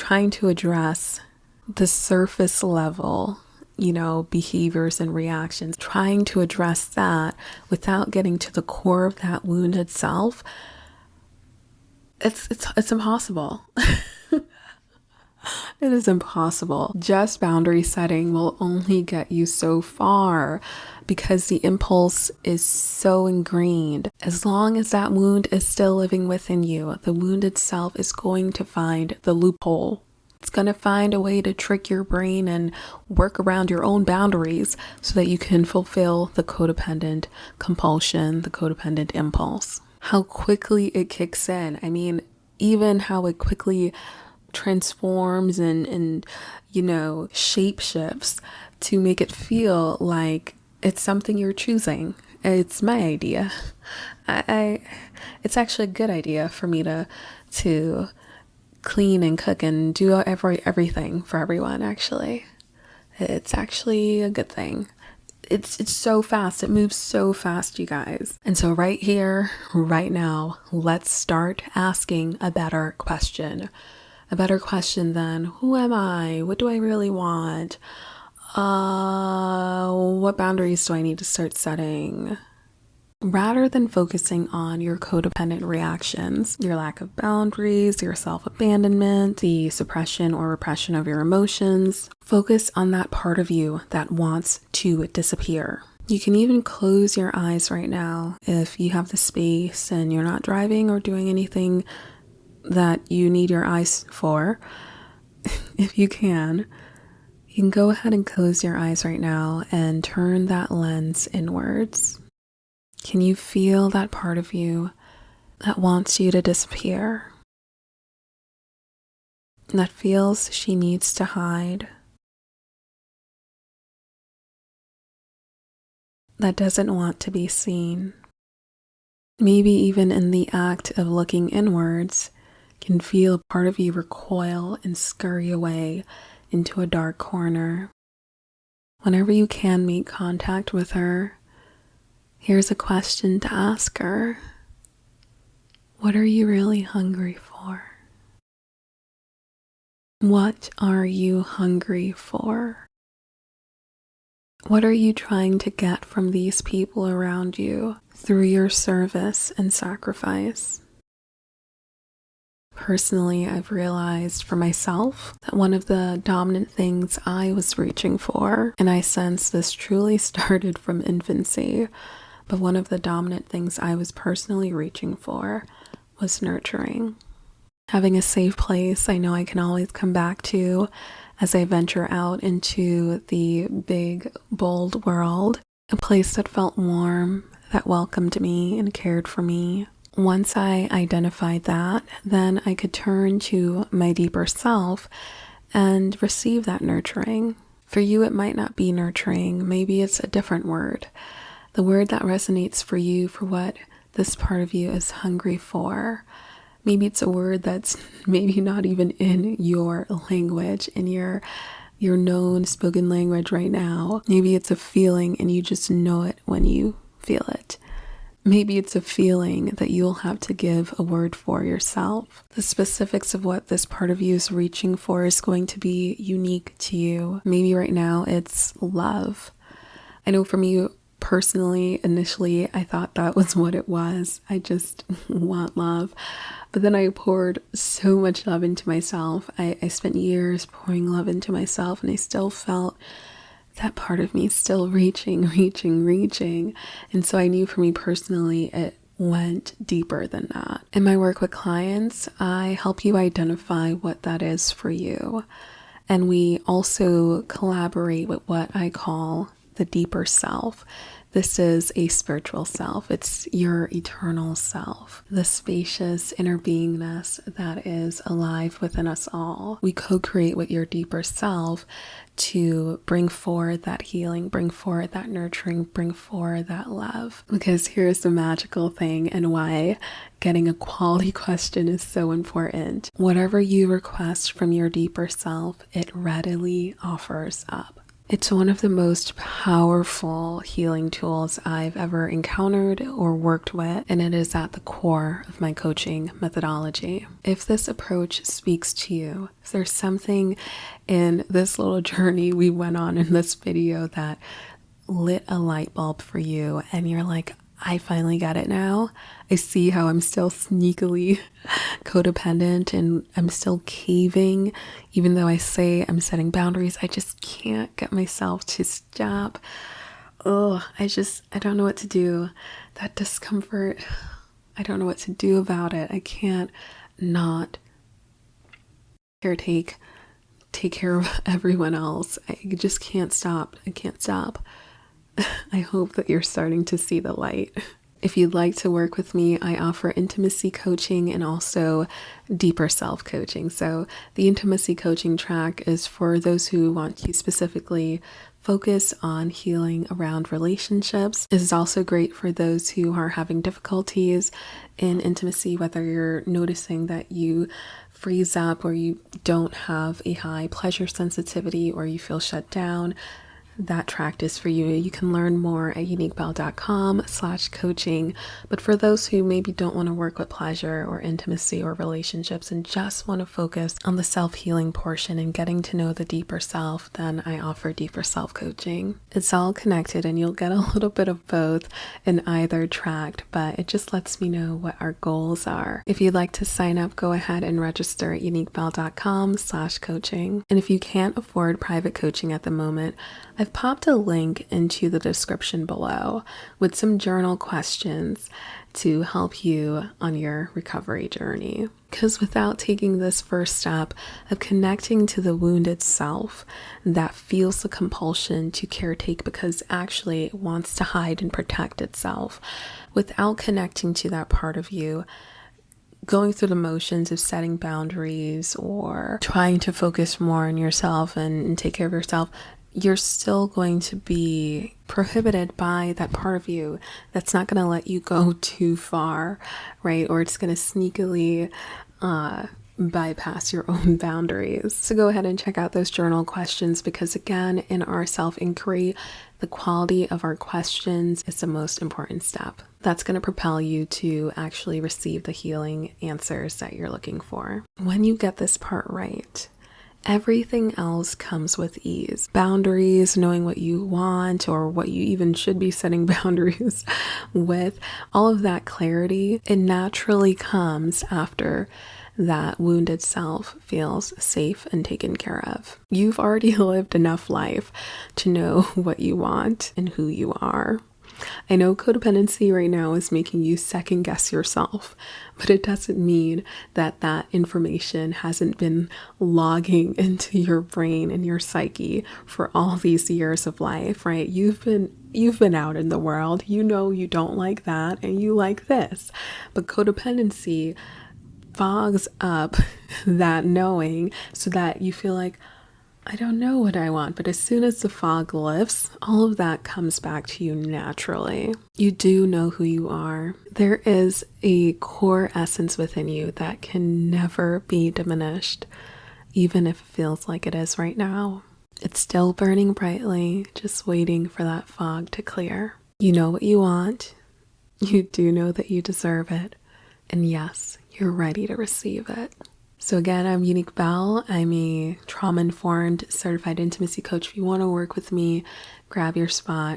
trying to address the surface level, behaviors and reactions, trying to address that without getting to the core of that wound itself, it's impossible. It is impossible. Just boundary setting will only get you so far because the impulse is so ingrained. As long as that wound is still living within you, the wound itself is going to find the loophole. It's going to find a way to trick your brain and work around your own boundaries so that you can fulfill the codependent compulsion, the codependent impulse. How quickly it kicks in. I mean, even how it quickly transforms and shape shifts to make it feel like it's something you're choosing. It's my idea. It's actually a good idea for me to clean and cook and do everything for everyone. Actually, it's actually a good thing. It's so fast. It moves so fast, you guys. And so right here, right now, let's start asking a better question. A better question than, who am I? What do I really want? What boundaries do I need to start setting? Rather than focusing on your codependent reactions, your lack of boundaries, your self-abandonment, the suppression or repression of your emotions, focus on that part of you that wants to disappear. You can even close your eyes right now if you have the space and you're not driving or doing anything that you need your eyes for. If you can go ahead and close your eyes right now and turn that lens inwards. Can you feel that part of you that wants you to disappear? That feels she needs to hide? That doesn't want to be seen? Maybe even in the act of looking inwards, can feel a part of you recoil and scurry away into a dark corner. Whenever you can make contact with her, here's a question to ask her. What are you really hungry for? What are you hungry for? What are you trying to get from these people around you through your service and sacrifice? Personally, I've realized for myself that one of the dominant things I was reaching for, and I sense this truly started from infancy, but one of the dominant things I was personally reaching for was nurturing. Having a safe place I know I can always come back to as I venture out into the big, bold world, a place that felt warm, that welcomed me and cared for me. Once I identified that, then I could turn to my deeper self and receive that nurturing. For you, it might not be nurturing. Maybe it's a different word. The word that resonates for you, for what this part of you is hungry for. Maybe it's a word that's maybe not even in your language, in your known spoken language right now. Maybe it's a feeling and you just know it when you feel it. Maybe it's a feeling that you'll have to give a word for yourself. The specifics of what this part of you is reaching for is going to be unique to you. Maybe right now it's love. I know for me personally, initially, I thought that was what it was. I just want love. But then I poured so much love into myself. I spent years pouring love into myself, and I still felt that part of me still reaching. And so I knew for me personally, it went deeper than that. In my work with clients, I help you identify what that is for you. And we also collaborate with what I call the deeper self. This is a spiritual self. It's your eternal self, the spacious inner beingness that is alive within us all. We co-create with your deeper self to bring forward that healing, bring forward that nurturing, bring forward that love. Because here's the magical thing and why getting a quality question is so important. Whatever you request from your deeper self, it readily offers up. It's one of the most powerful healing tools I've ever encountered or worked with, and it is at the core of my coaching methodology. If this approach speaks to you, if there's something in this little journey we went on in this video that lit a light bulb for you and you're like, I finally got it now. I see how I'm still sneakily codependent and I'm still caving. Even though I say I'm setting boundaries, I just can't get myself to stop. I don't know what to do. That discomfort, I don't know what to do about it. I can't not take care of everyone else. I just can't stop. I can't stop. I hope that you're starting to see the light. If you'd like to work with me, I offer intimacy coaching and also deeper self coaching. So the intimacy coaching track is for those who want to specifically focus on healing around relationships. It is also great for those who are having difficulties in intimacy, whether you're noticing that you freeze up or you don't have a high pleasure sensitivity or you feel shut down. That track is for you. You can learn more at uniquebelle.com/coaching. But for those who maybe don't want to work with pleasure or intimacy or relationships and just want to focus on the self-healing portion and getting to know the deeper self, then I offer deeper self-coaching. It's all connected and you'll get a little bit of both in either track, but it just lets me know what our goals are. If you'd like to sign up, go ahead and register at uniquebelle.com/coaching. And if you can't afford private coaching at the moment, I've popped a link into the description below with some journal questions to help you on your recovery journey. Because without taking this first step of connecting to the wounded self that feels the compulsion to caretake because actually it wants to hide and protect itself, without connecting to that part of you, going through the motions of setting boundaries or trying to focus more on yourself and take care of yourself, you're still going to be prohibited by that part of you that's not going to let you go too far, right? Or it's going to sneakily bypass your own boundaries. So go ahead and check out those journal questions because, again, in our self-inquiry, the quality of our questions is the most important step. That's going to propel you to actually receive the healing answers that you're looking for. When you get this part right, everything else comes with ease. Boundaries, knowing what you want or what you even should be setting boundaries with, all of that clarity, it naturally comes after that wounded self feels safe and taken care of. You've already lived enough life to know what you want and who you are. I know codependency right now is making you second guess yourself, but it doesn't mean that that information hasn't been logging into your brain and your psyche for all these years of life, right? You've been out in the world, you know you don't like that and you like this, but codependency fogs up that knowing so that you feel like, I don't know what I want, but as soon as the fog lifts, all of that comes back to you naturally. You do know who you are. There is a core essence within you that can never be diminished, even if it feels like it is right now. It's still burning brightly, just waiting for that fog to clear. You know what you want. You do know that you deserve it. And yes, you're ready to receive it. So again, I'm Unique Belle. I'm a trauma-informed certified intimacy coach. If you want to work with me, grab your spot.